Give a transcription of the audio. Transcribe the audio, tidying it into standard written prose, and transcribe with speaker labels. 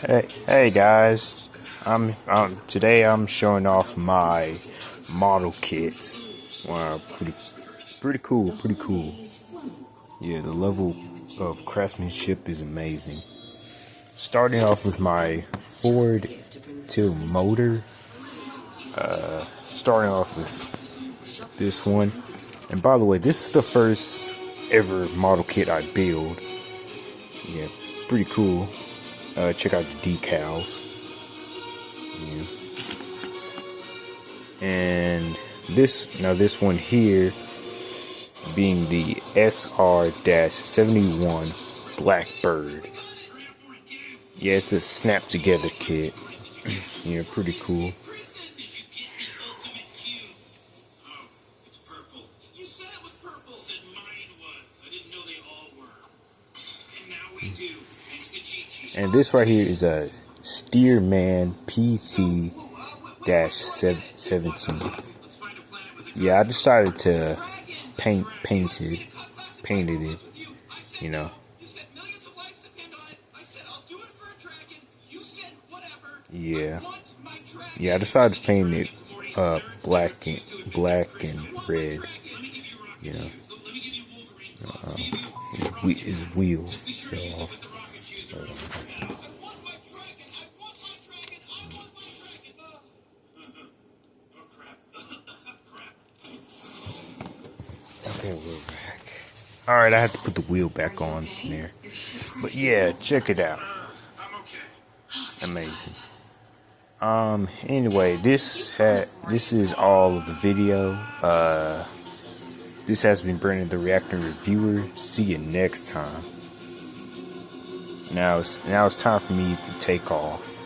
Speaker 1: Hey guys, today I'm showing off my model kits. Wow, pretty cool, pretty cool. Yeah, the level of craftsmanship is amazing. Starting off with my Ford Till motor. Starting off with this one. And by the way, this is the first ever model kit I build. Yeah, pretty cool. Check out the decals. Yeah. And this one here being the SR-71 Blackbird. Yeah, it's a snap together kit. Yeah, pretty cool. And this right here is a Stearman PT-17. Yeah, I decided to painted it, you know. Yeah. Yeah, I decided to paint it black and red, you know. His wheel fell off. Okay, we're back. Alright, I had to put the wheel back on there. But yeah, check it out. Amazing. Anyway, this is all of the video. This has been Brandon the Reactor Reviewer. See you next time. Now it's time for me to take off.